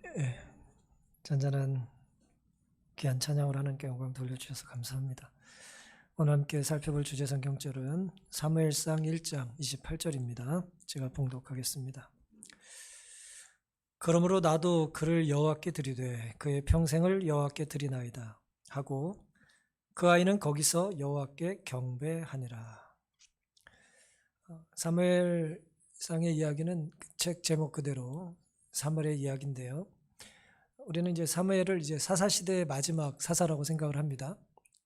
예, 잔잔한 귀한 찬양을 하나님께 영광 돌려주셔서 감사합니다. 오늘 함께 살펴볼 주제 성경절은 사무엘상 1장 28절입니다. 제가 봉독하겠습니다. 그러므로 나도 그를 여호와께 드리되 그의 평생을 여호와께 드리나이다 하고 그 아이는 거기서 여호와께 경배하니라. 사무엘상의 이야기는 책 제목 그대로 사무엘의 이야기인데요. 우리는 이제 사무엘을 이제 사사 시대의 마지막 사사라고 생각을 합니다.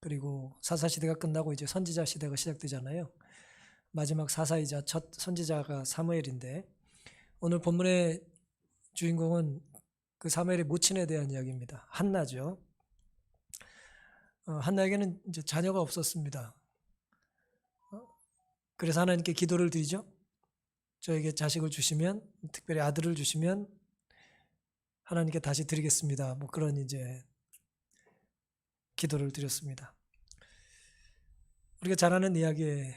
그리고 사사 시대가 끝나고 이제 선지자 시대가 시작되잖아요. 마지막 사사이자 첫 선지자가 사무엘인데, 오늘 본문의 주인공은 그 사무엘의 모친에 대한 이야기입니다. 한나죠. 한나에게는 이제 자녀가 없었습니다. 그래서 하나님께 기도를 드리죠. 저에게 자식을 주시면, 특별히 아들을 주시면 하나님께 다시 드리겠습니다. 뭐 그런 이제 기도를 드렸습니다. 우리가 잘 아는 이야기의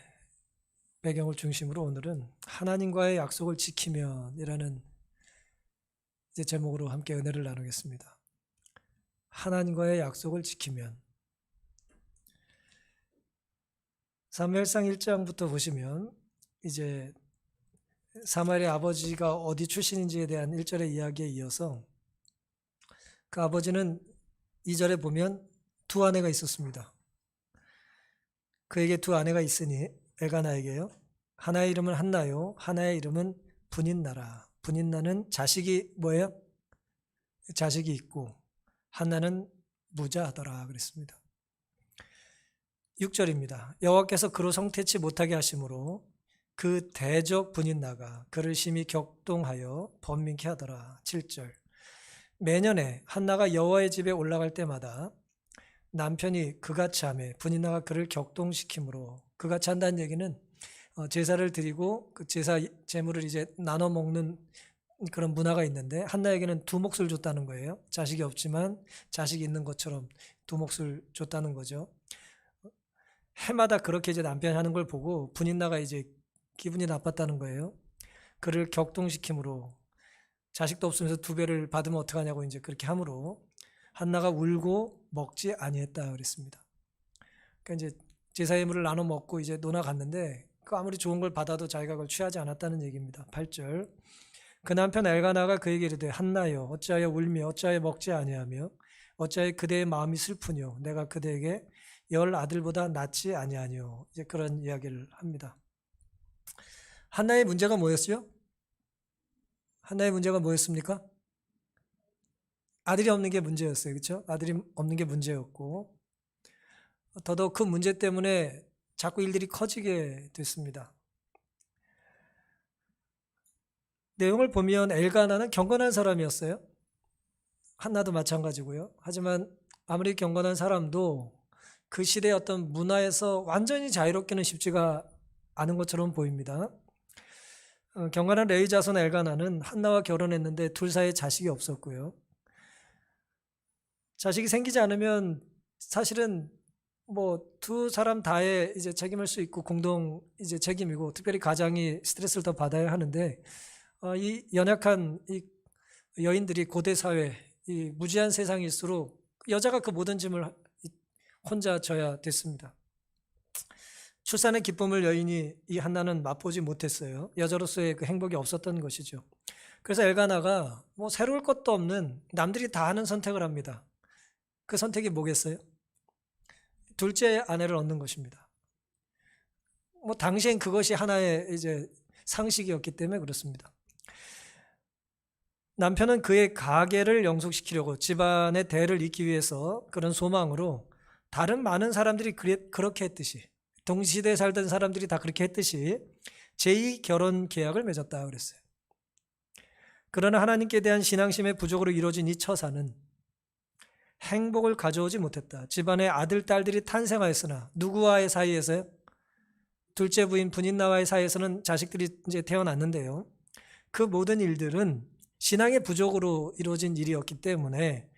배경을 중심으로 오늘은 하나님과의 약속을 지키면이라는 이제 제목으로 함께 은혜를 나누겠습니다. 하나님과의 약속을 지키면. 사무엘상 1장부터 보시면 이제 사무엘의 아버지가 어디 출신인지에 대한 1절의 이야기에 이어서 그 아버지는 2절에 보면 두 아내가 있었습니다. 그에게 두 아내가 있으니 엘가나에게요. 하나의 이름은 한나요. 하나의 이름은 분인나라. 분인나는 자식이 뭐예요? 자식이 있고 한나는 무자하더라 그랬습니다. 6절입니다. 여호와께서 그로 성태치 못하게 하심으로 그 대적 분인나가 그를 심히 격동하여 번민케 하더라. 7절. 매년에 한나가 여호와의 집에 올라갈 때마다 남편이 그같이 하며 분인나가 그를 격동시키므로, 그같이 한다는 얘기는 제사를 드리고 그 제사 제물을 이제 나눠 먹는 그런 문화가 있는데, 한나에게는 두 몫을 줬다는 거예요. 자식이 없지만 자식이 있는 것처럼 두 몫을 줬다는 거죠. 해마다 그렇게 이제 남편이 하는 걸 보고 분인나가 이제 기분이 나빴다는 거예요. 그를 격동시키므로, 자식도 없으면서 두 배를 받으면 어떡하냐고 이제 그렇게 함으로 한나가 울고 먹지 아니했다 그랬습니다. 그러니까 이제 제사 예물을 나눠 먹고 이제 노나 갔는데 그 아무리 좋은 걸 받아도 자기가 그걸 취하지 않았다는 얘기입니다. 8절. 그 남편 엘가나가 그에게 이르되 한나여 어찌하여 울며 어찌하여 먹지 아니하며 어찌하여 그대의 마음이 슬프뇨 내가 그대에게 10 아들보다 낫지 아니하뇨. 이제 그런 이야기를 합니다. 한나의 문제가 뭐였어요? 한나의 문제가 뭐였습니까? 아들이 없는 게 문제였어요. 그렇죠? 아들이 없는 게 문제였고, 더더욱 그 문제 때문에 자꾸 일들이 커지게 됐습니다. 내용을 보면 엘가나는 경건한 사람이었어요. 한나도 마찬가지고요. 하지만 아무리 경건한 사람도 그 시대의 어떤 문화에서 완전히 자유롭기는 쉽지가 않은 것처럼 보입니다. 경건한 레위 자손 엘가나는 한나와 결혼했는데 둘 사이에 자식이 없었고요. 자식이 생기지 않으면 사실은 뭐 두 사람 다의 이제 책임을 수 있고 공동 이제 책임이고, 특별히 가장이 스트레스를 더 받아야 하는데, 이 연약한 이 여인들이 고대 사회, 이 무지한 세상일수록 여자가 그 모든 짐을 혼자 져야 됐습니다. 출산의 기쁨을 여인이 이 한나는 맛보지 못했어요. 여자로서의 그 행복이 없었던 것이죠. 그래서 엘가나가 뭐 새로울 것도 없는 남들이 다 하는 선택을 합니다. 그 선택이 뭐겠어요? 둘째 아내를 얻는 것입니다. 뭐 당시엔 그것이 하나의 이제 상식이었기 때문에 그렇습니다. 남편은 그의 가계를 영속시키려고 집안의 대를 잇기 위해서 그런 소망으로 다른 많은 사람들이 그렇게 했듯이, 동시대에 살던 사람들이 다 그렇게 했듯이 제2 결혼 계약을 맺었다 그랬어요. 그러나 하나님께 대한 신앙심의 부족으로 이루어진 이 처사는 행복을 가져오지 못했다. 집안에 아들, 딸들이 탄생하였으나 누구와의 사이에서요? 둘째 부인 분인나와의 사이에서는 자식들이 이제 태어났는데요. 그 모든 일들은 신앙의 부족으로 이루어진 일이었기 때문에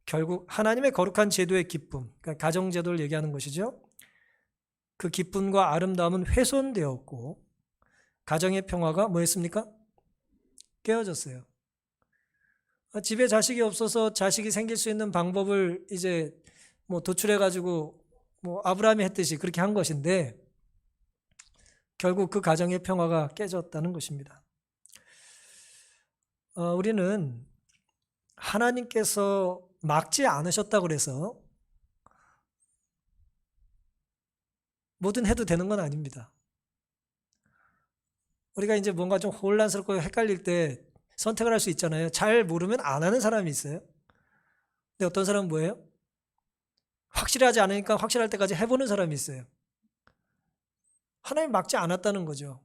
결국 하나님의 거룩한 제도의 기쁨, 그러니까 가정제도를 얘기하는 것이죠. 그 기쁨과 아름다움은 훼손되었고 가정의 평화가 뭐였습니까? 깨어졌어요. 집에 자식이 없어서 자식이 생길 수 있는 방법을 이제 뭐 도출해 가지고 뭐 아브라함이 했듯이 그렇게 한 것인데 결국 그 가정의 평화가 깨졌다는 것입니다. 우리는 하나님께서 막지 않으셨다고 그래서 뭐든 해도 되는 건 아닙니다. 우리가 이제 뭔가 좀 혼란스럽고 헷갈릴 때 선택을 할 수 있잖아요. 잘 모르면 안 하는 사람이 있어요. 근데 어떤 사람은 뭐예요? 확실하지 않으니까 확실할 때까지 해보는 사람이 있어요. 하나님 막지 않았다는 거죠.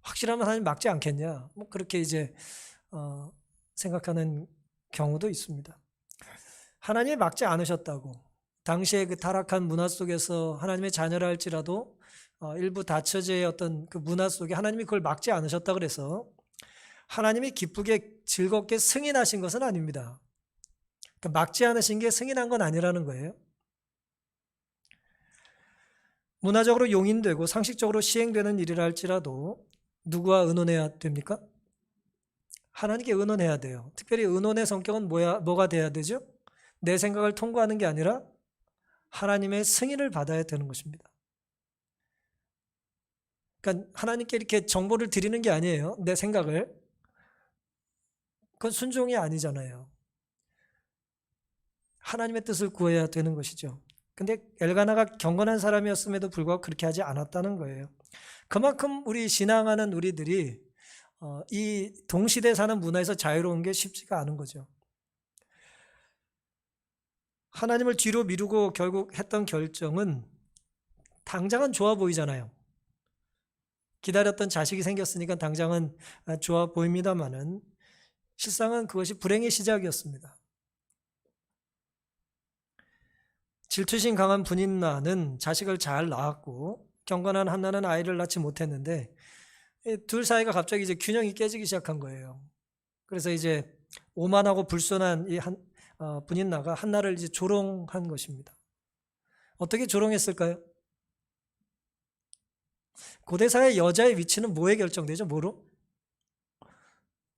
확실하면 하나님 막지 않겠냐? 뭐 그렇게 이제 생각하는 경우도 있습니다. 하나님이 막지 않으셨다고. 당시에 그 타락한 문화 속에서 하나님의 자녀라 할지라도 일부 다처제의 어떤 그 문화 속에 하나님이 그걸 막지 않으셨다 그래서 하나님이 기쁘게 즐겁게 승인하신 것은 아닙니다. 그러니까 막지 않으신 게 승인한 건 아니라는 거예요. 문화적으로 용인되고 상식적으로 시행되는 일이라 할지라도 누구와 의논해야 됩니까? 하나님께 의논해야 돼요. 특별히 의논의 성격은 뭐가 돼야 되죠? 내 생각을 통과하는 게 아니라 하나님의 승인을 받아야 되는 것입니다. 그러니까 하나님께 이렇게 정보를 드리는 게 아니에요. 내 생각을. 그건 순종이 아니잖아요. 하나님의 뜻을 구해야 되는 것이죠. 근데 엘가나가 경건한 사람이었음에도 불구하고 그렇게 하지 않았다는 거예요. 그만큼 우리 신앙하는 우리들이 이 동시대에 사는 문화에서 자유로운 게 쉽지가 않은 거죠. 하나님을 뒤로 미루고 결국 했던 결정은 당장은 좋아 보이잖아요. 기다렸던 자식이 생겼으니까 당장은 좋아 보입니다만은 실상은 그것이 불행의 시작이었습니다. 질투심 강한 분인나는 자식을 잘 낳았고 경건한 한나는 아이를 낳지 못했는데 둘 사이가 갑자기 이제 균형이 깨지기 시작한 거예요. 그래서 이제 오만하고 불손한 이 분인나가 한나를 이제 조롱한 것입니다. 어떻게 조롱했을까요? 고대사의 여자의 위치는 뭐에 결정되죠? 뭐로?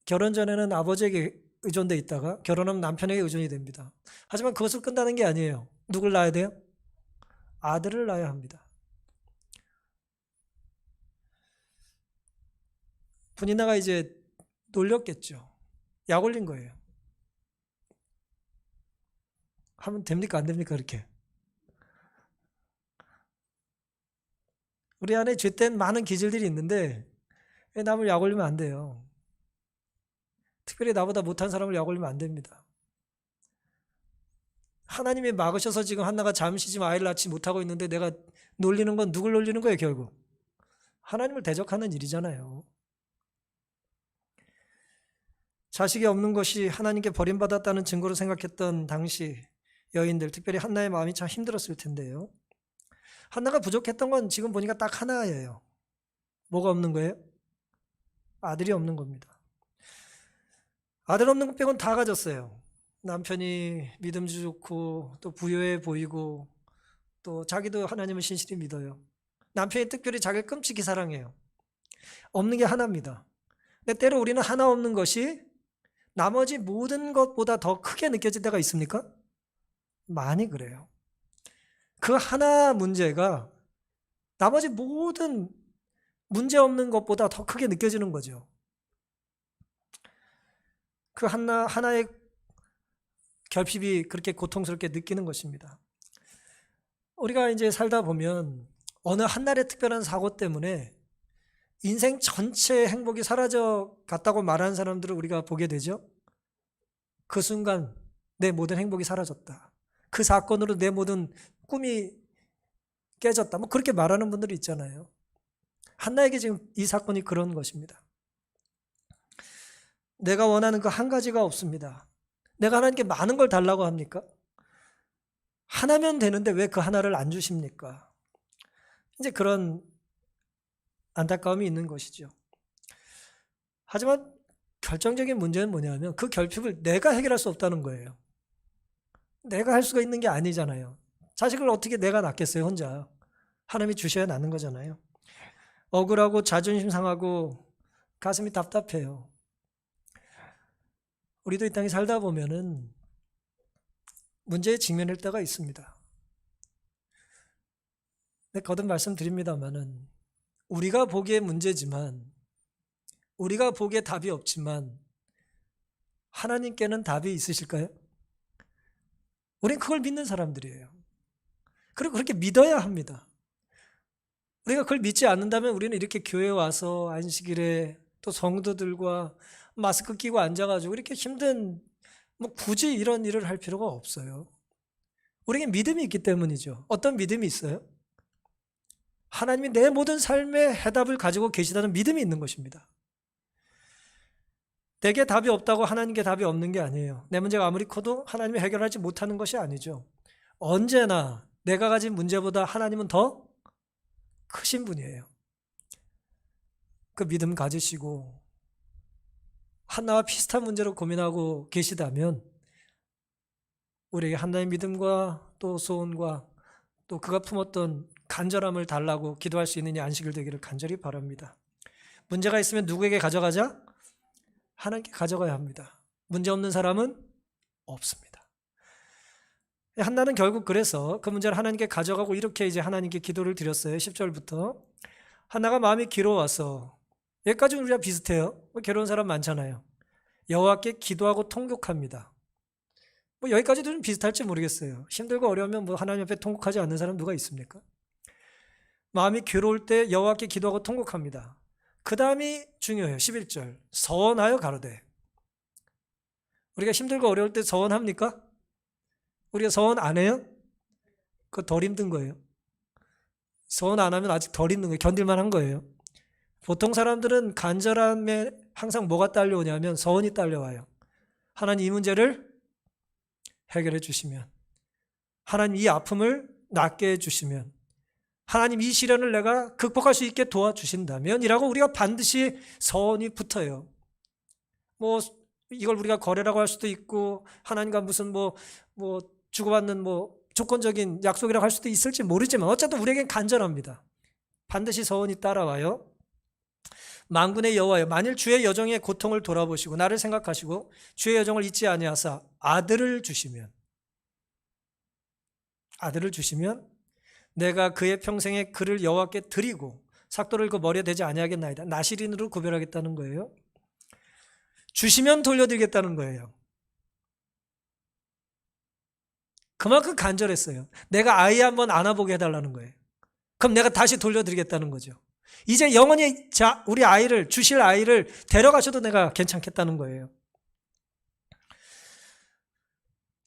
결혼 전에는 아버지에게 의존돼 있다가 결혼하면 남편에게 의존이 됩니다. 하지만 그것을 끝나는 게 아니에요. 누굴 낳아야 돼요? 아들을 낳아야 합니다. 분인나가 이제 놀렸겠죠. 약 올린 거예요. 하면 됩니까? 안 됩니까? 그렇게. 우리 안에 죄된 많은 기질들이 있는데 남을 약 올리면 안 돼요. 특별히 나보다 못한 사람을 약 올리면 안 됩니다. 하나님이 막으셔서 지금 한나가 잠시 지금 아이를 낳지 못하고 있는데 내가 놀리는 건 누굴 놀리는 거예요, 결국? 하나님을 대적하는 일이잖아요. 자식이 없는 것이 하나님께 버림받았다는 증거로 생각했던 당시 여인들, 특별히 한나의 마음이 참 힘들었을 텐데요. 한나가 부족했던 건 지금 보니까 딱 하나예요. 뭐가 없는 거예요? 아들이 없는 겁니다. 아들 없는 것 빼곤 다 가졌어요. 남편이 믿음도 좋고 또 부유해 보이고 또 자기도 하나님을 신실히 믿어요. 남편이 특별히 자기를 끔찍히 사랑해요. 없는 게 하나입니다. 근데 때로 우리는 하나 없는 것이 나머지 모든 것보다 더 크게 느껴질 때가 있습니까? 많이 그래요. 그 하나 문제가 나머지 모든 문제 없는 것보다 더 크게 느껴지는 거죠. 그 하나의 결핍이 그렇게 고통스럽게 느끼는 것입니다. 우리가 이제 살다 보면 어느 한날의 특별한 사고 때문에 인생 전체의 행복이 사라져 갔다고 말하는 사람들을 우리가 보게 되죠. 그 순간 내 모든 행복이 사라졌다. 그 사건으로 내 모든 꿈이 깨졌다. 뭐 그렇게 말하는 분들이 있잖아요. 한나에게 지금 이 사건이 그런 것입니다. 내가 원하는 그 한 가지가 없습니다. 내가 하나님께 많은 걸 달라고 합니까? 하나면 되는데 왜 그 하나를 안 주십니까? 이제 그런 안타까움이 있는 것이죠. 하지만 결정적인 문제는 뭐냐면 그 결핍을 내가 해결할 수 없다는 거예요. 내가 할 수가 있는 게 아니잖아요. 자식을 어떻게 내가 낳겠어요, 혼자. 하나님이 주셔야 낳는 거잖아요. 억울하고 자존심 상하고 가슴이 답답해요. 우리도 이 땅에 살다 보면은 문제에 직면할 때가 있습니다. 근데 거듭 말씀드립니다만은 우리가 보기에 문제지만, 우리가 보기에 답이 없지만 하나님께는 답이 있으실까요? 우리는 그걸 믿는 사람들이에요. 그리고 그렇게 믿어야 합니다. 우리가 그걸 믿지 않는다면 우리는 이렇게 교회 와서 안식일에 또 성도들과 마스크 끼고 앉아가지고 이렇게 힘든, 굳이 이런 일을 할 필요가 없어요. 우리에게 믿음이 있기 때문이죠. 어떤 믿음이 있어요? 하나님이 내 모든 삶의 해답을 가지고 계시다는 믿음이 있는 것입니다. 내게 답이 없다고 하나님께 답이 없는 게 아니에요. 내 문제가 아무리 커도 하나님이 해결하지 못하는 것이 아니죠. 언제나 내가 가진 문제보다 하나님은 더 크신 분이에요. 그 믿음 가지시고 한나와 비슷한 문제로 고민하고 계시다면 우리에게 한나의 믿음과 또 소원과 또 그가 품었던 간절함을 달라고 기도할 수 있는 이 안식일 되기를 간절히 바랍니다. 문제가 있으면 누구에게 가져가자? 하나님께 가져가야 합니다. 문제 없는 사람은 없습니다. 한나는 결국 그래서 그 문제를 하나님께 가져가고 이렇게 이제 하나님께 기도를 드렸어요. 10절부터. 한나가 마음이 괴로워서, 여기까지는 우리가 비슷해요. 괴로운 사람 많잖아요. 여호와께 기도하고 통곡합니다. 여기까지도 좀 비슷할지 모르겠어요. 힘들고 어려우면 하나님 앞에 통곡하지 않는 사람 누가 있습니까? 마음이 괴로울 때 여호와께 기도하고 통곡합니다. 그 다음이 중요해요. 11절. 서원하여 가로되. 우리가 힘들고 어려울 때 서원합니까? 우리가 서원 안 해요? 그거 덜 힘든 거예요. 서원 안 하면 아직 덜 힘든 거예요. 견딜만 한 거예요. 보통 사람들은 간절함에 항상 뭐가 딸려오냐면 서원이 딸려와요. 하나님 이 문제를 해결해 주시면, 하나님 이 아픔을 낫게 해주시면, 하나님 이 시련을 내가 극복할 수 있게 도와주신다면 이라고 우리가 반드시 서원이 붙어요. 이걸 우리가 거래라고 할 수도 있고 하나님과 무슨 주고받는 조건적인 약속이라고 할 수도 있을지 모르지만 어쨌든 우리에겐 간절합니다. 반드시 서원이 따라와요. 만군의 여호와여, 만일 주의 여종의 고통을 돌아보시고 나를 생각하시고 주의 여종을 잊지 아니하사 아들을 주시면 내가 그의 평생에 그를 여호와께 드리고 삭도를 그 머리에 대지 아니하겠나이다. 나시린으로 구별하겠다는 거예요. 주시면 돌려드리겠다는 거예요. 그만큼 간절했어요. 내가 아이 한번 안아보게 해달라는 거예요. 그럼 내가 다시 돌려드리겠다는 거죠. 이제 영원히 우리 아이를, 주실 아이를 데려가셔도 내가 괜찮겠다는 거예요.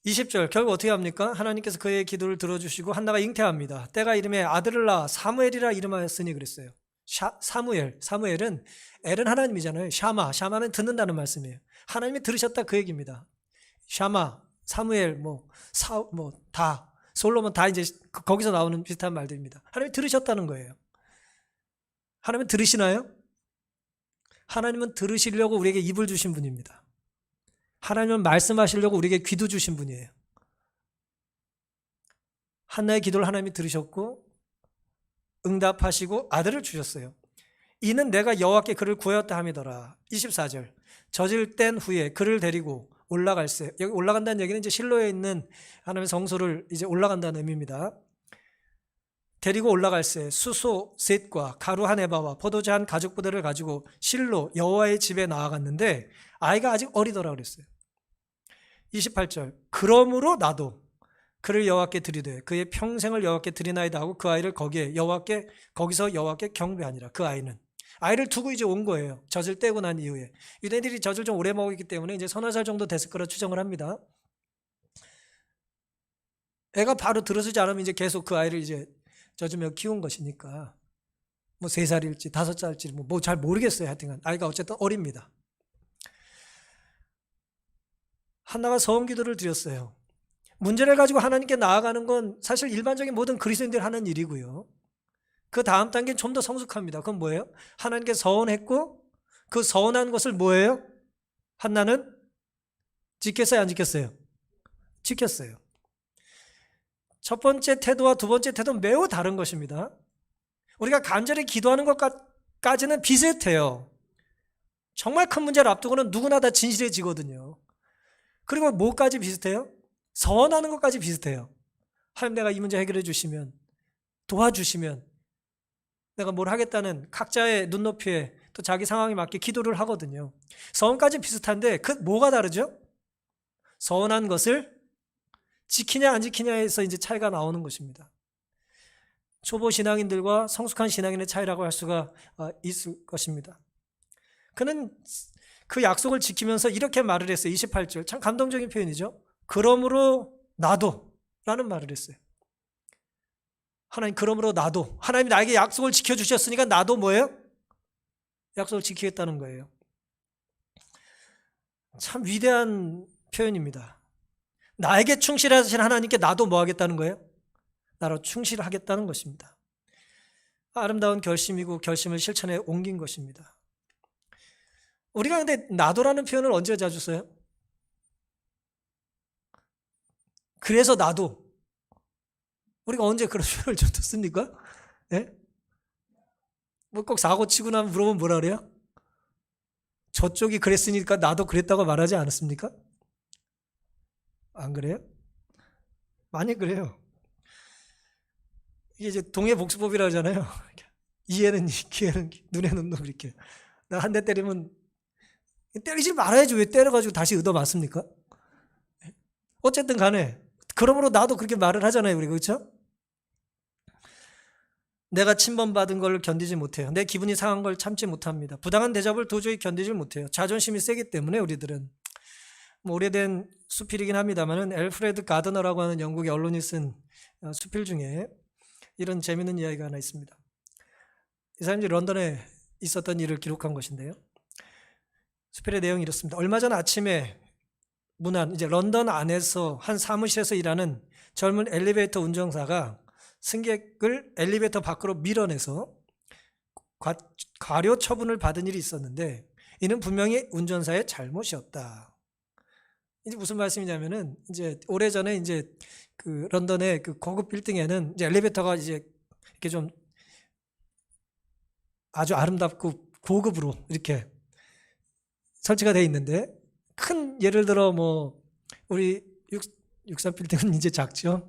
20절 결국 어떻게 합니까? 하나님께서 그의 기도를 들어주시고 한나가 잉태합니다. 때가 이름에 아들을 낳아 사무엘이라 이름하였으니 그랬어요. 사무엘은 엘은 하나님이잖아요. 샤마는 듣는다는 말씀이에요. 하나님이 들으셨다 그 얘기입니다. 샤마, 사무엘, 솔로몬 다 이제 거기서 나오는 비슷한 말들입니다. 하나님이 들으셨다는 거예요. 하나님은 들으시나요? 하나님은 들으시려고 우리에게 입을 주신 분입니다. 하나님은 말씀하시려고 우리에게 귀도 주신 분이에요. 한나의 기도를 하나님이 들으셨고 응답하시고 아들을 주셨어요. 이는 내가 여호와께 그를 구하였다 함이더라. 24절. 젖을 뗀 후에 그를 데리고 올라갈세. 여기 올라간다는 얘기는 이제 실로에 있는 하나님의 성소를 이제 올라간다는 의미입니다. 데리고 올라갈세. 수소 셋과 가루 한 에바와 포도주 한 가죽 부대를 가지고 실로 여호와의 집에 나아갔는데 아이가 아직 어리더라 그랬어요. 28절. 그러므로 나도 그를 여호와께 드리되 그의 평생을 여호와께 드리나이다 하고 그 아이를 거기서 여호와께 경배하니라. 그 아이를 두고 이제 온 거예요. 젖을 떼고 난 이후에. 유대인들이 젖을 좀 오래 먹었기 때문에 이제 서너 살 정도 됐을 거라 추정을 합니다. 애가 바로 들어서지 않으면 이제 계속 그 아이를 이제 젖으며 키운 것이니까 3살일지 5살일지 잘 모르겠어요. 하여튼 아이가 어쨌든 어립니다. 한나가 서원 기도를 드렸어요. 문제를 가지고 하나님께 나아가는 건 사실 일반적인 모든 그리스도인들이 하는 일이고요. 그 다음 단계는 좀 더 성숙합니다. 그건 뭐예요? 하나님께 서원했고 그 서원한 것을 뭐예요? 한나는 지켰어요? 안 지켰어요? 지켰어요. 첫 번째 태도와 두 번째 태도는 매우 다른 것입니다. 우리가 간절히 기도하는 것까지는 비슷해요. 정말 큰 문제를 앞두고는 누구나 다 진실해지거든요. 그리고 뭐까지 비슷해요? 선하는 것까지 비슷해요. 하나님 내가 이 문제 해결해 주시면, 도와주시면 내가 뭘 하겠다는 각자의 눈높이에 또 자기 상황에 맞게 기도를 하거든요. 서원까지 비슷한데 그 뭐가 다르죠? 서운한 것을 지키냐 안 지키냐에서 이제 차이가 나오는 것입니다. 초보 신앙인들과 성숙한 신앙인의 차이라고 할 수가 있을 것입니다. 그는 그 약속을 지키면서 이렇게 말을 했어요. 28절. 참 감동적인 표현이죠. 그러므로 나도 라는 말을 했어요. 하나님, 그러므로 나도. 하나님이 나에게 약속을 지켜주셨으니까 나도 뭐예요? 약속을 지키겠다는 거예요. 참 위대한 표현입니다. 나에게 충실하신 하나님께 나도 뭐 하겠다는 거예요? 나로 충실하겠다는 것입니다. 아름다운 결심이고 결심을 실천에 옮긴 것입니다. 우리가 근데 나도라는 표현을 언제 자주 써요? 그래서 나도. 우리가 언제 그런 표현을 좀 씁니까? 네? 뭐 꼭 사고 치고 나면 물어보면 뭐라 그래요? 저쪽이 그랬으니까 나도 그랬다고 말하지 않았습니까? 안 그래요? 많이 그래요. 이게 이제 동해복수법이라 하잖아요. 이에는 이, 귀에는 귀, 눈에는 눈 이렇게. 나 한 대 때리면 때리지 말아야지 왜 때려가지고 다시 얻어 맞습니까? 어쨌든 간에 그러므로 나도 그렇게 말을 하잖아요. 우리 그렇죠? 내가 침범받은 걸 견디지 못해요. 내 기분이 상한 걸 참지 못합니다. 부당한 대접을 도저히 견디지 못해요. 자존심이 세기 때문에 우리들은 뭐 오래된 수필이긴 합니다만은 엘프레드 가드너라고 하는 영국의 언론이 쓴 수필 중에 이런 재미있는 이야기가 하나 있습니다. 이 사람이 런던에 있었던 일을 기록한 것인데요. 수필의 내용이 이렇습니다. 얼마 전 아침에 이제 런던 안에서 한 사무실에서 일하는 젊은 엘리베이터 운전사가 승객을 엘리베이터 밖으로 밀어내서 과료 처분을 받은 일이 있었는데 이는 분명히 운전사의 잘못이었다. 이제 무슨 말씀이냐면은 이제 오래전에 이제 그 런던의 그 고급 빌딩에는 이제 엘리베이터가 이제 이렇게 좀 아주 아름답고 고급으로 이렇게 설치가 되어 있는데 큰 예를 들어 뭐 우리 63 빌딩은 이제 작죠.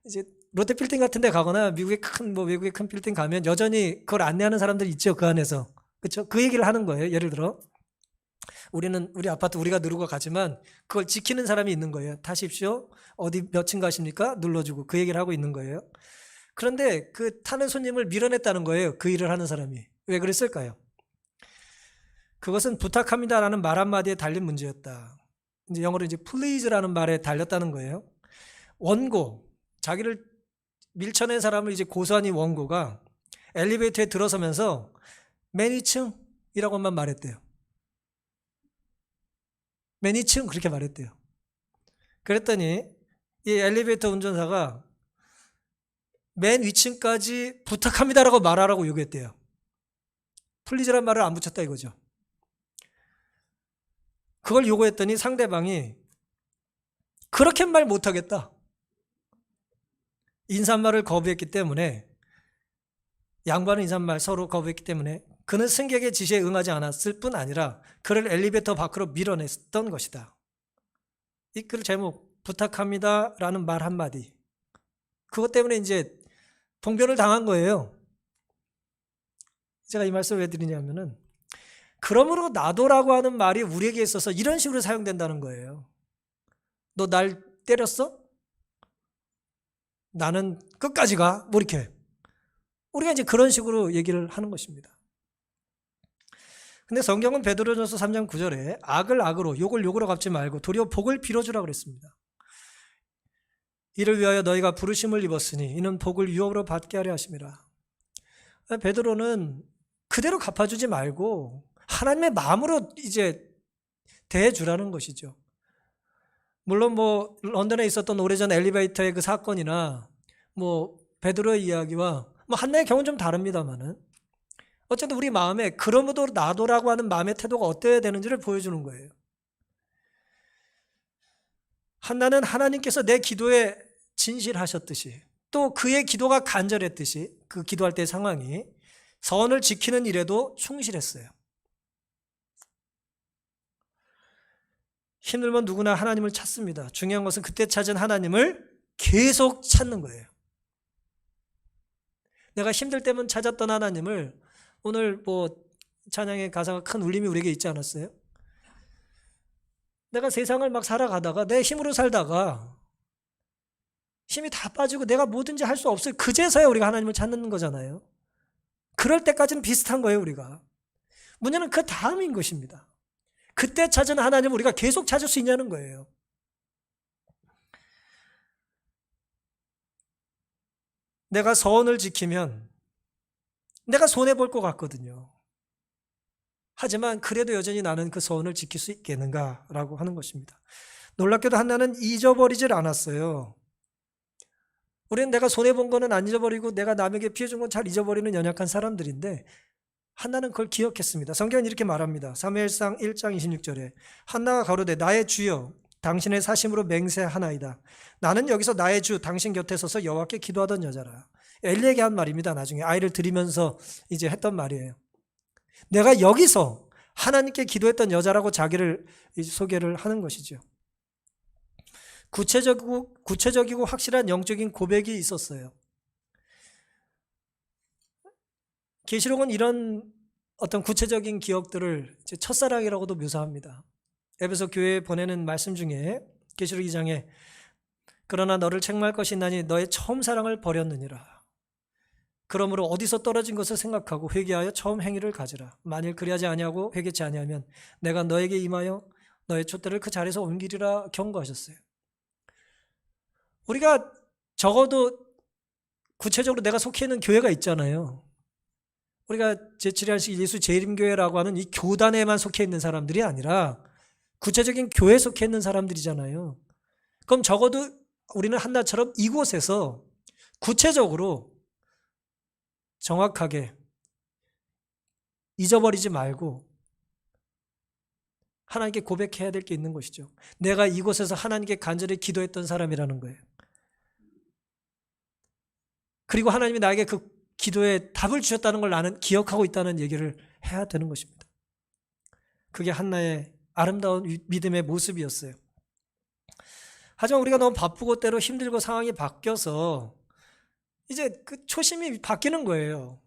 이제 롯데 빌딩 같은 데 가거나 미국의 큰 뭐 외국의 큰 빌딩 가면 여전히 그걸 안내하는 사람들이 있죠. 그 안에서. 그렇죠? 그 얘기를 하는 거예요. 예를 들어 우리 아파트 우리가 누르고 가지만 그걸 지키는 사람이 있는 거예요. 타십시오. 어디 몇 층 가십니까? 눌러주고 그 얘기를 하고 있는 거예요. 그런데 그 타는 손님을 밀어냈다는 거예요. 그 일을 하는 사람이. 왜 그랬을까요? 그것은 부탁합니다라는 말 한마디에 달린 문제였다. 이제 영어로 이제 please라는 말에 달렸다는 거예요. 원고, 자기를 밀쳐낸 사람을 이제 고소한 이 원고가 엘리베이터에 들어서면서 맨 2층이라고만 말했대요. 맨 2층 그렇게 말했대요. 그랬더니 이 엘리베이터 운전사가 맨 위층까지 부탁합니다라고 말하라고 요구했대요. 플리즈란 말을 안 붙였다 이거죠. 그걸 요구했더니 상대방이 그렇게 말 못하겠다. 인사말을 거부했기 때문에 양반은 인사말 서로 거부했기 때문에 그는 승객의 지시에 응하지 않았을 뿐 아니라 그를 엘리베이터 밖으로 밀어냈던 것이다. 이 글 제목 부탁합니다 라는 말 한마디 그것 때문에 이제 봉변을 당한 거예요. 제가 이 말씀을 왜 드리냐면은 그러므로 나도라고 하는 말이 우리에게 있어서 이런 식으로 사용된다는 거예요. 너 날 때렸어? 나는 끝까지 가. 뭐 이렇게. 우리가 이제 그런 식으로 얘기를 하는 것입니다. 근데 성경은 베드로전서 3장 9절에 악을 악으로 욕을 욕으로 갚지 말고 도리어 복을 빌어주라 그랬습니다. 이를 위하여 너희가 부르심을 입었으니 이는 복을 유업으로 받게 하려 하심이라. 베드로는 그대로 갚아주지 말고 하나님의 마음으로 이제 대해주라는 것이죠. 물론 뭐 런던에 있었던 오래전 엘리베이터의 그 사건이나 뭐 베드로의 이야기와 뭐 한나의 경우는 좀 다릅니다만은 어쨌든 우리 마음에 그러므로 나도라고 하는 마음의 태도가 어때야 되는지를 보여주는 거예요. 한나는 하나님께서 내 기도에 진실하셨듯이 또 그의 기도가 간절했듯이 그 기도할 때의 상황이 선을 지키는 일에도 충실했어요. 힘들면 누구나 하나님을 찾습니다. 중요한 것은 그때 찾은 하나님을 계속 찾는 거예요. 내가 힘들 때만 찾았던 하나님을 오늘 찬양의 가사가 큰 울림이 우리에게 있지 않았어요? 내가 세상을 막 살아가다가 내 힘으로 살다가 힘이 다 빠지고 내가 뭐든지 할 수 없어요. 그제서야 우리가 하나님을 찾는 거잖아요. 그럴 때까지는 비슷한 거예요, 우리가. 문제는 그 다음인 것입니다. 그때 찾은 하나님을 우리가 계속 찾을 수 있냐는 거예요. 내가 서원을 지키면 내가 손해볼 것 같거든요. 하지만 그래도 여전히 나는 그 서원을 지킬 수 있겠는가라고 하는 것입니다. 놀랍게도 한나는 잊어버리질 않았어요. 우리는 내가 손해본 거는 안 잊어버리고 내가 남에게 피해준 건 잘 잊어버리는 연약한 사람들인데 한나는 그걸 기억했습니다. 성경은 이렇게 말합니다. 사무엘상 1장 26절에 한나가 가로되 나의 주여 당신의 사심으로 맹세하나이다. 나는 여기서 나의 주 당신 곁에 서서 여호와께 기도하던 여자라. 엘리에게 한 말입니다. 나중에 아이를 들이면서 이제 했던 말이에요. 내가 여기서 하나님께 기도했던 여자라고 자기를 소개를 하는 것이죠. 구체적이고 확실한 영적인 고백이 있었어요. 계시록은 이런 어떤 구체적인 기억들을 첫사랑이라고도 묘사합니다. 에베소 교회에 보내는 말씀 중에 계시록 2장에 그러나 너를 책망할 것이 있나니 너의 처음 사랑을 버렸느니라. 그러므로 어디서 떨어진 것을 생각하고 회개하여 처음 행위를 가지라. 만일 그리하지 아니하고 회개치 아니하면 내가 너에게 임하여 너의 촛대를 그 자리에서 옮기리라 경고하셨어요. 우리가 적어도 구체적으로 내가 속해 있는 교회가 있잖아요. 우리가 제7회식 예수 재림교회라고 하는 이 교단에만 속해 있는 사람들이 아니라 구체적인 교회에 속해 있는 사람들이잖아요. 그럼 적어도 우리는 한나처럼 이곳에서 구체적으로 정확하게 잊어버리지 말고 하나님께 고백해야 될 게 있는 것이죠. 내가 이곳에서 하나님께 간절히 기도했던 사람이라는 거예요. 그리고 하나님이 나에게 그 기도에 답을 주셨다는 걸 나는 기억하고 있다는 얘기를 해야 되는 것입니다. 그게 한나의 아름다운 믿음의 모습이었어요. 하지만 우리가 너무 바쁘고 때로 힘들고 상황이 바뀌어서 이제 그 초심이 바뀌는 거예요.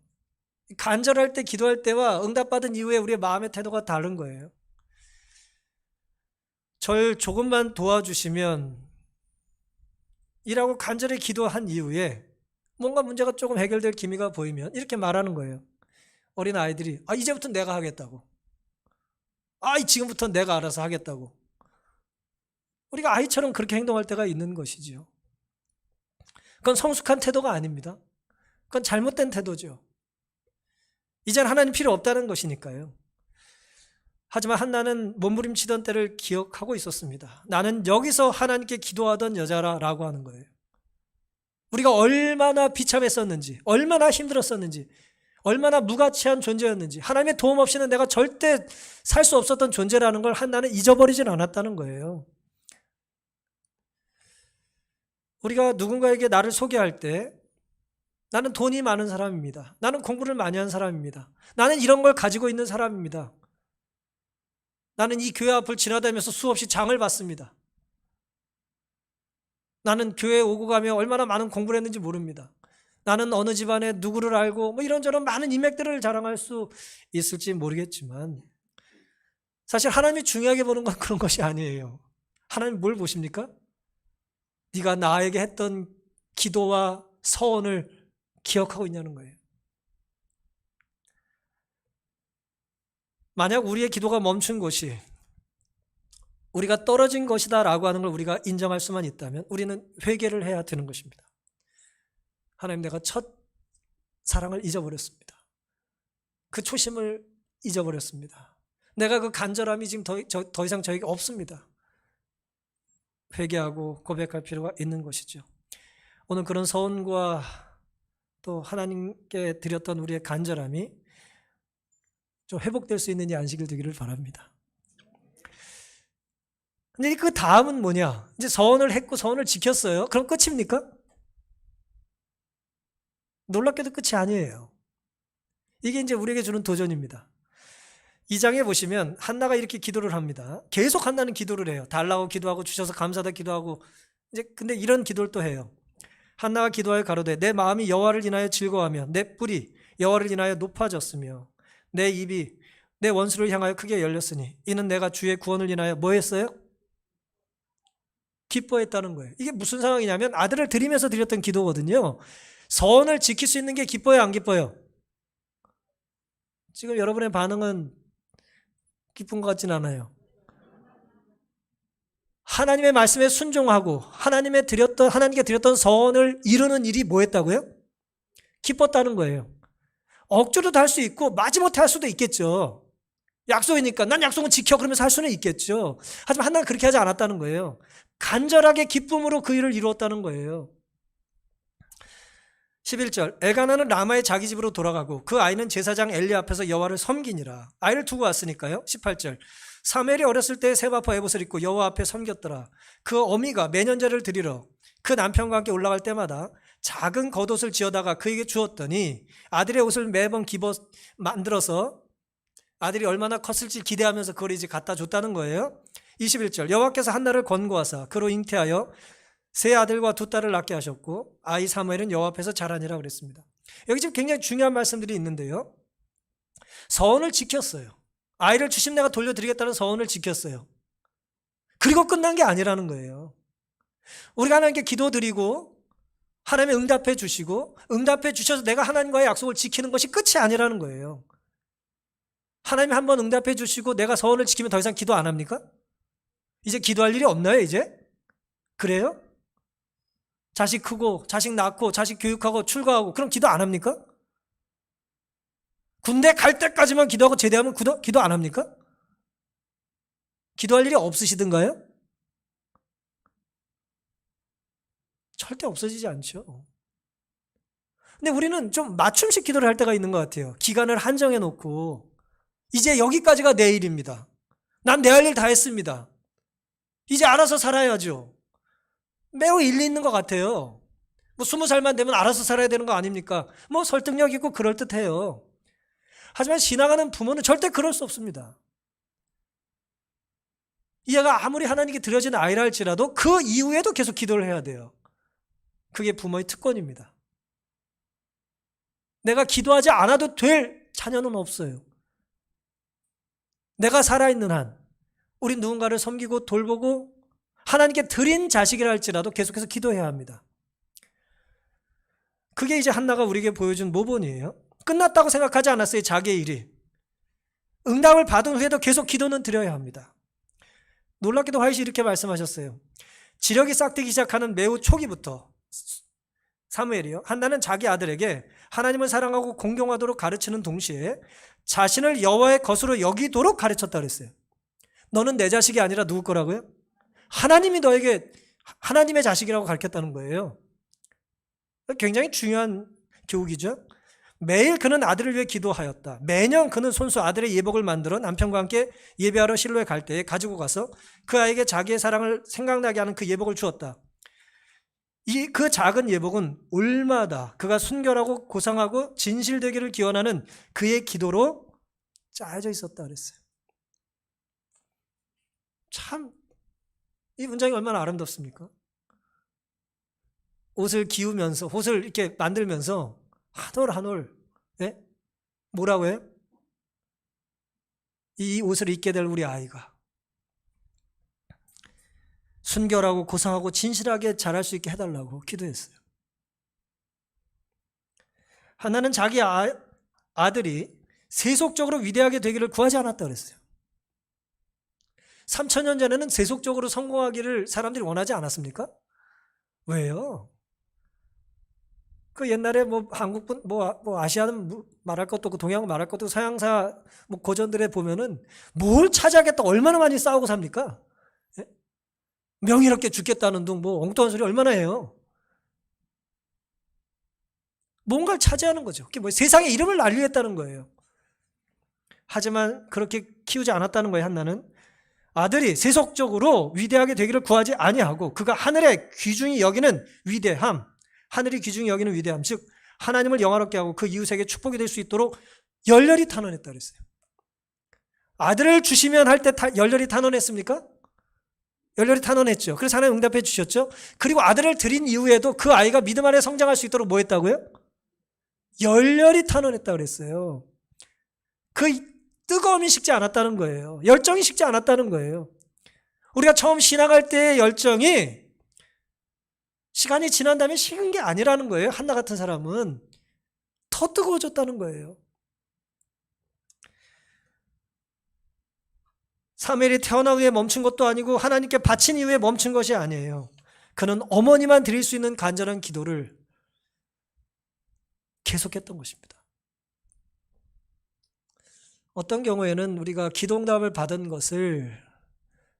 간절할 때 기도할 때와 응답받은 이후에 우리의 마음의 태도가 다른 거예요. 절 조금만 도와주시면 이라고 간절히 기도한 이후에 뭔가 문제가 조금 해결될 기미가 보이면 이렇게 말하는 거예요. 어린 아이들이 이제부터 내가 하겠다고. 지금부터 내가 알아서 하겠다고. 우리가 아이처럼 그렇게 행동할 때가 있는 것이지요. 그건 성숙한 태도가 아닙니다. 그건 잘못된 태도죠. 이젠 하나님 필요 없다는 것이니까요. 하지만 한나는 몸부림치던 때를 기억하고 있었습니다. 나는 여기서 하나님께 기도하던 여자라고 하는 거예요. 우리가 얼마나 비참했었는지, 얼마나 힘들었었는지, 얼마나 무가치한 존재였는지, 하나님의 도움 없이는 내가 절대 살 수 없었던 존재라는 걸 한나는 잊어버리진 않았다는 거예요. 우리가 누군가에게 나를 소개할 때 나는 돈이 많은 사람입니다. 나는 공부를 많이 한 사람입니다. 나는 이런 걸 가지고 있는 사람입니다. 나는 이 교회 앞을 지나다니면서 수없이 장을 봤습니다. 나는 교회에 오고 가며 얼마나 많은 공부를 했는지 모릅니다. 나는 어느 집안에 누구를 알고 이런저런 많은 인맥들을 자랑할 수 있을지 모르겠지만 사실 하나님이 중요하게 보는 건 그런 것이 아니에요. 하나님 뭘 보십니까? 네가 나에게 했던 기도와 서원을 기억하고 있냐는 거예요. 만약 우리의 기도가 멈춘 것이 우리가 떨어진 것이다 라고 하는 걸 우리가 인정할 수만 있다면 우리는 회개를 해야 되는 것입니다. 하나님, 내가 첫 사랑을 잊어버렸습니다. 그 초심을 잊어버렸습니다. 내가 그 간절함이 지금 더 이상 저에게 없습니다. 회개하고 고백할 필요가 있는 것이죠. 오늘 그런 서원과 또 하나님께 드렸던 우리의 간절함이 좀 회복될 수 있는 이 안식일 되기를 바랍니다. 근데 그 다음은 뭐냐? 이제 서원을 했고 서원을 지켰어요. 그럼 끝입니까? 놀랍게도 끝이 아니에요. 이게 이제 우리에게 주는 도전입니다. 2장에 보시면 한나가 이렇게 기도를 합니다. 계속 한나는 기도를 해요. 달라고 기도하고 주셔서 감사하다 기도하고 이제 근데 이런 기도를 또 해요. 한나가 기도하여 가로되 내 마음이 여호와를 인하여 즐거워하며 내 뿔이 여호와를 인하여 높아졌으며 내 입이 내 원수를 향하여 크게 열렸으니 이는 내가 주의 구원을 인하여 뭐 했어요? 기뻐했다는 거예요. 이게 무슨 상황이냐면 아들을 드리면서 드렸던 기도거든요. 서원을 지킬 수 있는 게 기뻐요, 안 기뻐요? 지금 여러분의 반응은 기쁜 것 같진 않아요. 하나님의 말씀에 순종하고 하나님께 드렸던 서원을 이루는 일이 뭐였다고요? 기뻤다는 거예요. 억지로도 할 수 있고 마지못해 할 수도 있겠죠. 약속이니까 난 약속은 지켜 그러면서 할 수는 있겠죠. 하지만 한나는 그렇게 하지 않았다는 거예요. 간절하게 기쁨으로 그 일을 이루었다는 거예요. 11절 엘가나는 라마의 자기 집으로 돌아가고 그 아이는 제사장 엘리 앞에서 여호와를 섬기니라. 아이를 두고 왔으니까요. 18절 사무엘이 어렸을 때 세마포 에봇을 입고 여호와 앞에 섬겼더라. 그 어미가 매년제를 드리러 그 남편과 함께 올라갈 때마다 작은 겉옷을 지어다가 그에게 주었더니 아들의 옷을 매번 만들어서 아들이 얼마나 컸을지 기대하면서 그걸 이제 갖다 줬다는 거예요. 21절 여호와께서 한나를 권고하사 그로 잉태하여 세 아들과 두 딸을 낳게 하셨고 아이 사무엘은 여호와 앞에서 자라니라 그랬습니다. 여기 지금 굉장히 중요한 말씀들이 있는데요. 서원을 지켰어요. 아이를 주심 내가 돌려드리겠다는 서원을 지켰어요. 그리고 끝난 게 아니라는 거예요. 우리가 하나님께 기도드리고 하나님이 응답해 주시고 응답해 주셔서 내가 하나님과의 약속을 지키는 것이 끝이 아니라는 거예요. 하나님이 한번 응답해 주시고 내가 서원을 지키면 더 이상 기도 안 합니까? 이제 기도할 일이 없나요 이제? 그래요? 자식 크고 자식 낳고 자식 교육하고 출가하고 그럼 기도 안 합니까? 군대 갈 때까지만 기도하고 제대하면 기도 안 합니까? 기도할 일이 없으시던가요? 절대 없어지지 않죠. 근데 우리는 좀 맞춤식 기도를 할 때가 있는 것 같아요. 기간을 한정해 놓고 이제 여기까지가 내 일입니다. 난 내 할 일 다 했습니다. 이제 알아서 살아야죠. 매우 일리 있는 것 같아요. 뭐 20살만 되면 알아서 살아야 되는 거 아닙니까? 뭐 설득력 있고 그럴듯해요. 하지만 지나가는 부모는 절대 그럴 수 없습니다. 얘가 아무리 하나님께 드려진 아이라 할지라도 그 이후에도 계속 기도를 해야 돼요. 그게 부모의 특권입니다. 내가 기도하지 않아도 될 자녀는 없어요. 내가 살아있는 한 우리 누군가를 섬기고 돌보고 하나님께 드린 자식이라 할지라도 계속해서 기도해야 합니다. 그게 이제 한나가 우리에게 보여준 모본이에요. 끝났다고 생각하지 않았어요. 자기의 일이. 응답을 받은 후에도 계속 기도는 드려야 합니다. 놀랍게도 화이시 이렇게 말씀하셨어요. 지력이 싹트기 시작하는 매우 초기부터 사무엘이요. 한나는 자기 아들에게 하나님을 사랑하고 공경하도록 가르치는 동시에 자신을 여호와의 것으로 여기도록 가르쳤다 그랬어요. 너는 내 자식이 아니라 누구 거라고요? 하나님이 너에게 하나님의 자식이라고 가르쳤다는 거예요. 굉장히 중요한 교육이죠. 매일 그는 아들을 위해 기도하였다. 매년 그는 손수 아들의 예복을 만들어 남편과 함께 예배하러 실로에 갈 때에 가지고 가서 그 아이에게 자기의 사랑을 생각나게 하는 그 예복을 주었다. 그 작은 예복은 올마다 그가 순결하고 고상하고 진실되기를 기원하는 그의 기도로 짜여져 있었다 그랬어요. 참, 이 문장이 얼마나 아름답습니까? 옷을 기우면서, 옷을 이렇게 만들면서 한 올 한 올, 예? 뭐라고 해요? 이 옷을 입게 될 우리 아이가 순결하고 고상하고 진실하게 자랄 수 있게 해달라고 기도했어요. 하나는 자기 아들이 세속적으로 위대하게 되기를 구하지 않았다 그랬어요. 3000년 전에는 세속적으로 성공하기를 사람들이 원하지 않았습니까? 왜요? 그 옛날에 뭐 한국분, 뭐 아시아는 말할 것도 없고 동양은 말할 것도 없고 서양사 뭐 고전들에 보면은 뭘 차지하겠다 얼마나 많이 싸우고 삽니까? 예? 명예롭게 죽겠다는 둥 뭐 엉뚱한 소리 얼마나 해요? 뭔가를 차지하는 거죠. 그게 뭐 세상에 이름을 날리겠다는 거예요. 하지만 그렇게 키우지 않았다는 거예요. 한나는 아들이 세속적으로 위대하게 되기를 구하지 아니하고 그가 하늘의 귀중히 여기는 위대함, 하늘이 귀중히 여기는 위대함, 즉 하나님을 영화롭게 하고 그 이웃에게 축복이 될 수 있도록 열렬히 탄원했다 그랬어요. 아들을 주시면 할 때 열렬히 탄원했습니까? 열렬히 탄원했죠. 그래서 하나님 응답해 주셨죠. 그리고 아들을 드린 이후에도 그 아이가 믿음 안에 성장할 수 있도록 뭐 했다고요? 열렬히 탄원했다고 그랬어요. 그 뜨거움이 식지 않았다는 거예요. 열정이 식지 않았다는 거예요. 우리가 처음 신앙할 때의 열정이 시간이 지난 다음에 식은 게 아니라는 거예요. 한나 같은 사람은 더 뜨거워졌다는 거예요. 사무엘이 태어난 후에 멈춘 것도 아니고 하나님께 바친 이후에 멈춘 것이 아니에요. 그는 어머니만 드릴 수 있는 간절한 기도를 계속했던 것입니다. 어떤 경우에는 우리가 기도응답을 받은 것을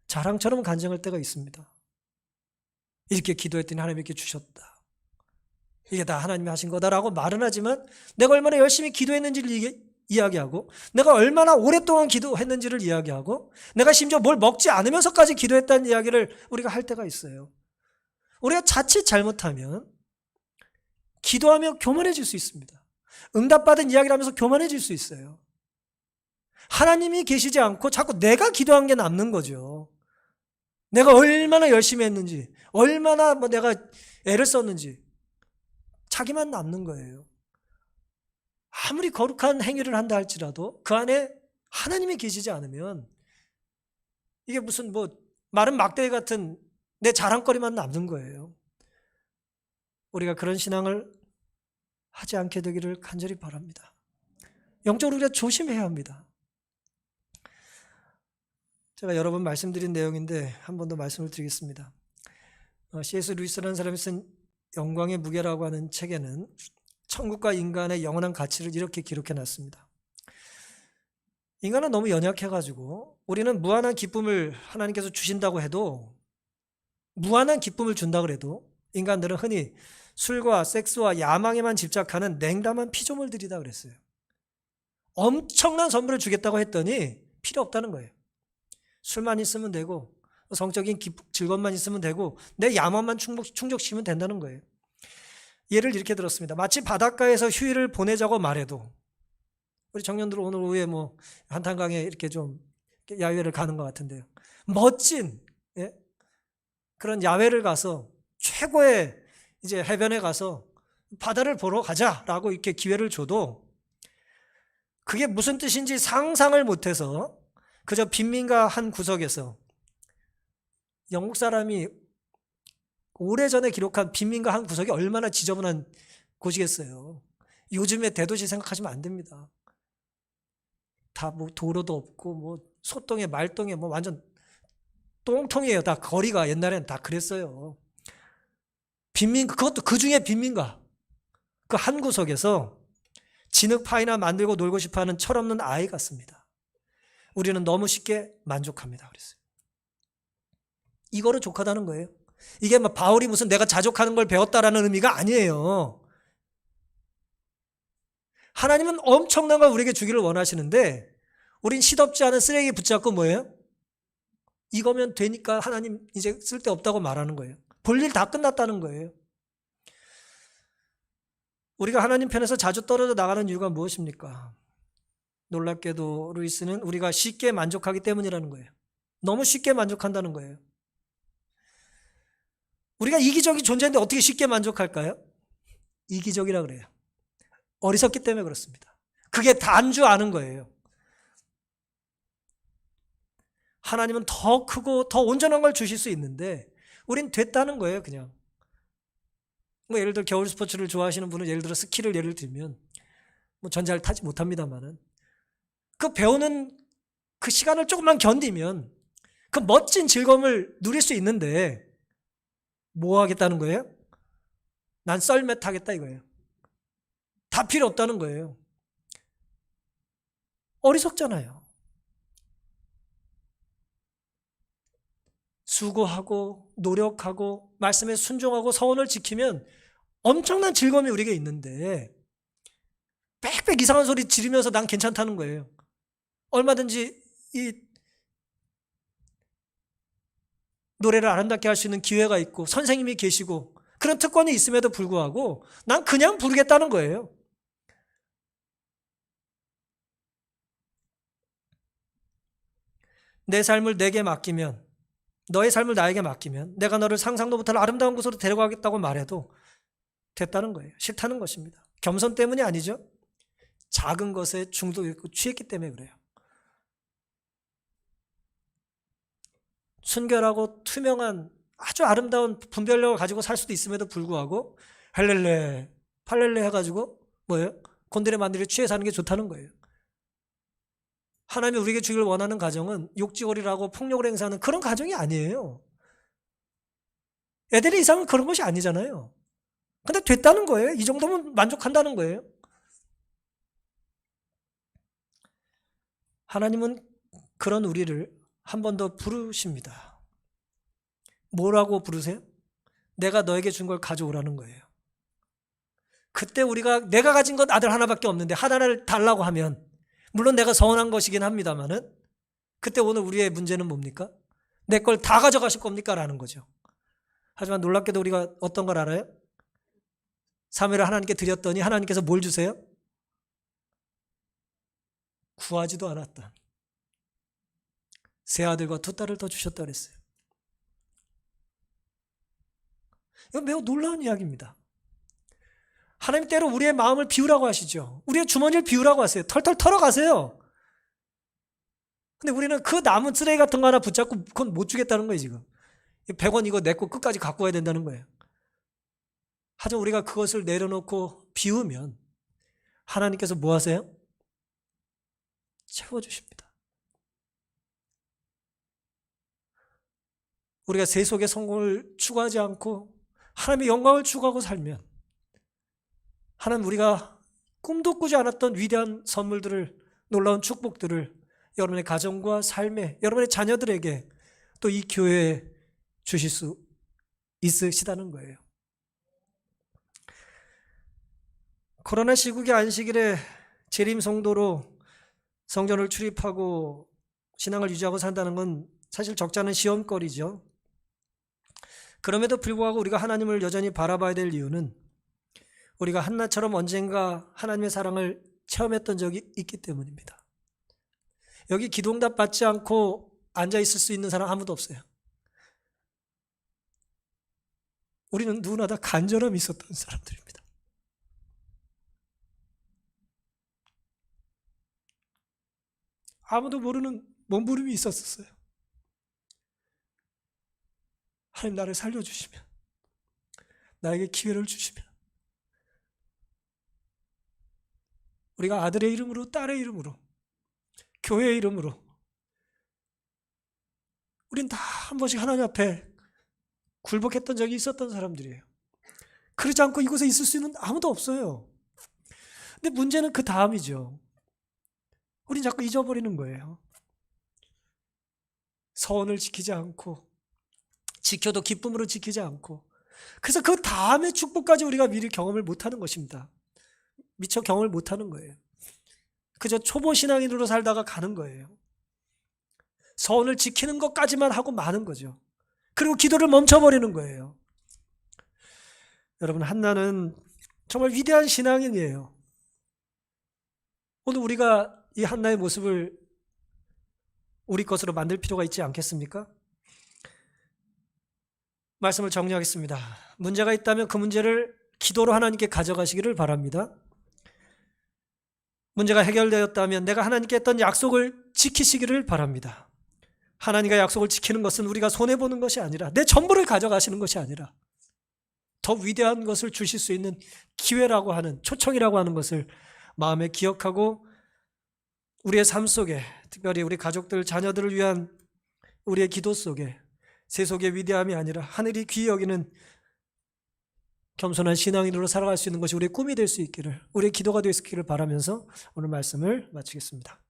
자랑처럼 간증할 때가 있습니다. 이렇게 기도했더니 하나님이 이렇게 주셨다. 이게 다 하나님이 하신 거다라고 말은 하지만 내가 얼마나 열심히 기도했는지를 이야기하고 내가 얼마나 오랫동안 기도했는지를 이야기하고 내가 심지어 뭘 먹지 않으면서까지 기도했다는 이야기를 우리가 할 때가 있어요. 우리가 자칫 잘못하면 기도하며 교만해질 수 있습니다. 응답받은 이야기를 하면서 교만해질 수 있어요. 하나님이 계시지 않고 자꾸 내가 기도한 게 남는 거죠. 내가 얼마나 열심히 했는지, 얼마나 내가 애를 썼는지 자기만 남는 거예요. 아무리 거룩한 행위를 한다 할지라도 그 안에 하나님이 계시지 않으면 이게 무슨 마른 막대기 같은 내 자랑거리만 남는 거예요. 우리가 그런 신앙을 하지 않게 되기를 간절히 바랍니다. 영적으로 우리가 조심해야 합니다. 제가 여러 번 말씀드린 내용인데 한 번 더 말씀을 드리겠습니다. C.S. 루이스라는 사람이 쓴 영광의 무게라고 하는 책에는 천국과 인간의 영원한 가치를 이렇게 기록해 놨습니다. 인간은 너무 연약해가지고 우리는 무한한 기쁨을 하나님께서 주신다고 해도 무한한 기쁨을 준다고 해도 인간들은 흔히 술과 섹스와 야망에만 집착하는 냉담한 피조물들이다 그랬어요. 엄청난 선물을 주겠다고 했더니 필요 없다는 거예요. 술만 있으면 되고 성적인 즐거움만 있으면 되고 내 야망만 충족시키면 된다는 거예요. 예를 이렇게 들었습니다. 마치 바닷가에서 휴일을 보내자고 말해도 우리 청년들 오늘 오후에 한탄강에 이렇게 좀 야외를 가는 것 같은데요. 멋진 그런 야외를 가서 최고의 이제 해변에 가서 바다를 보러 가자라고 이렇게 기회를 줘도 그게 무슨 뜻인지 상상을 못해서 그저 빈민가 한 구석에서 영국 사람이 오래전에 기록한 빈민가 한 구석이 얼마나 지저분한 곳이겠어요. 요즘에 대도시 생각하시면 안 됩니다. 다 도로도 없고 소똥에 말똥에 완전 똥통이에요. 다 거리가 옛날엔 다 그랬어요. 빈민가, 그것도 그 중에 빈민가. 그 한 구석에서 진흙 파이나 만들고 놀고 싶어하는 철없는 아이 같습니다. 우리는 너무 쉽게 만족합니다. 그랬어요. 이거로 족하다는 거예요. 이게 바울이 무슨 내가 자족하는 걸 배웠다라는 의미가 아니에요. 하나님은 엄청난 걸 우리에게 주기를 원하시는데 우린 시덥지 않은 쓰레기 붙잡고 뭐예요? 이거면 되니까 하나님 이제 쓸데없다고 말하는 거예요. 볼일 다 끝났다는 거예요. 우리가 하나님 편에서 자주 떨어져 나가는 이유가 무엇입니까? 놀랍게도 루이스는 우리가 쉽게 만족하기 때문이라는 거예요. 너무 쉽게 만족한다는 거예요. 우리가 이기적인 존재인데 어떻게 쉽게 만족할까요? 이기적이라 그래요. 어리석기 때문에 그렇습니다. 그게 단주 아는 거예요. 하나님은 더 크고 더 온전한 걸 주실 수 있는데 우린 됐다는 거예요. 그냥 예를 들어 겨울 스포츠를 좋아하시는 분은 예를 들어 스키를 예를 들면 전 잘 타지 못합니다만은 그 배우는 그 시간을 조금만 견디면 그 멋진 즐거움을 누릴 수 있는데 뭐 하겠다는 거예요? 난 썰매 타겠다 이거예요. 다 필요 없다는 거예요. 어리석잖아요. 수고하고 노력하고 말씀에 순종하고 서원을 지키면 엄청난 즐거움이 우리에게 있는데 빽빽 이상한 소리 지르면서 난 괜찮다는 거예요. 얼마든지 이 노래를 아름답게 할 수 있는 기회가 있고 선생님이 계시고 그런 특권이 있음에도 불구하고 난 그냥 부르겠다는 거예요. 내 삶을 내게 맡기면, 너의 삶을 나에게 맡기면 내가 너를 상상도 못할 아름다운 곳으로 데려가겠다고 말해도 됐다는 거예요. 싫다는 것입니다. 겸손 때문이 아니죠. 작은 것에 중독했고 취했기 때문에 그래요. 순결하고 투명한 아주 아름다운 분별력을 가지고 살 수도 있음에도 불구하고 헬렐레 팔렐레 해가지고 뭐예요? 곤드레 만드레 취해 사는 게 좋다는 거예요. 하나님이 우리에게 주기를 원하는 가정은 욕지거리라고 폭력을 행사하는 그런 가정이 아니에요. 에덴의 이상은 그런 것이 아니잖아요. 근데 됐다는 거예요. 이 정도면 만족한다는 거예요. 하나님은 그런 우리를 한 번 더 부르십니다. 뭐라고 부르세요? 내가 너에게 준 걸 가져오라는 거예요. 그때 우리가 내가 가진 건 아들 하나밖에 없는데 하나를 달라고 하면, 물론 내가 서운한 것이긴 합니다만은, 그때 오늘 우리의 문제는 뭡니까? 내 걸 다 가져가실 겁니까? 라는 거죠. 하지만 놀랍게도 우리가 어떤 걸 알아요? 사무엘을 하나님께 드렸더니 하나님께서 뭘 주세요? 구하지도 않았던 세 아들과 두 딸을 더 주셨다 그랬어요. 이건 매우 놀라운 이야기입니다. 하나님 때로 우리의 마음을 비우라고 하시죠. 우리의 주머니를 비우라고 하세요. 털털 털어가세요. 근데 우리는 그 남은 쓰레기 같은 거 하나 붙잡고 그건 못 주겠다는 거예요. 지금 100원 이거 내 거 끝까지 갖고 와야 된다는 거예요. 하지만 우리가 그것을 내려놓고 비우면 하나님께서 뭐 하세요? 채워주십니다. 우리가 세속의 성공을 추구하지 않고 하나님의 영광을 추구하고 살면 하나님 우리가 꿈도 꾸지 않았던 위대한 선물들을, 놀라운 축복들을 여러분의 가정과 삶에, 여러분의 자녀들에게 또 이 교회에 주실 수 있으시다는 거예요. 코로나 시국의 안식일에 재림 성도로 성전을 출입하고 신앙을 유지하고 산다는 건 사실 적지 않은 시험거리죠. 그럼에도 불구하고 우리가 하나님을 여전히 바라봐야 될 이유는 우리가 한나처럼 언젠가 하나님의 사랑을 체험했던 적이 있기 때문입니다. 여기 기도응답 받지 않고 앉아있을 수 있는 사람 아무도 없어요. 우리는 누구나 다 간절함이 있었던 사람들입니다. 아무도 모르는 몸부림이 있었어요. 하나님 나를 살려주시면, 나에게 기회를 주시면 우리가 아들의 이름으로, 딸의 이름으로, 교회의 이름으로 우린 다 한 번씩 하나님 앞에 굴복했던 적이 있었던 사람들이에요. 그러지 않고 이곳에 있을 수 있는 아무도 없어요. 근데 문제는 그 다음이죠. 우린 자꾸 잊어버리는 거예요. 서원을 지키지 않고, 지켜도 기쁨으로 지키지 않고, 그래서 그 다음의 축복까지 우리가 미리 경험을 못하는 것입니다. 미처 경험을 못하는 거예요. 그저 초보 신앙인으로 살다가 가는 거예요. 서원을 지키는 것까지만 하고 마는 거죠. 그리고 기도를 멈춰버리는 거예요. 여러분, 한나는 정말 위대한 신앙인이에요. 오늘 우리가 이 한나의 모습을 우리 것으로 만들 필요가 있지 않겠습니까? 말씀을 정리하겠습니다. 문제가 있다면 그 문제를 기도로 하나님께 가져가시기를 바랍니다. 문제가 해결되었다면 내가 하나님께 했던 약속을 지키시기를 바랍니다. 하나님과 약속을 지키는 것은 우리가 손해보는 것이 아니라, 내 전부를 가져가시는 것이 아니라 더 위대한 것을 주실 수 있는 기회라고 하는, 초청이라고 하는 것을 마음에 기억하고 우리의 삶 속에, 특별히 우리 가족들, 자녀들을 위한 우리의 기도 속에 세속의 위대함이 아니라 하늘이 귀히 여기는 겸손한 신앙인으로 살아갈 수 있는 것이 우리의 꿈이 될 수 있기를, 우리의 기도가 될 수 있기를 바라면서 오늘 말씀을 마치겠습니다.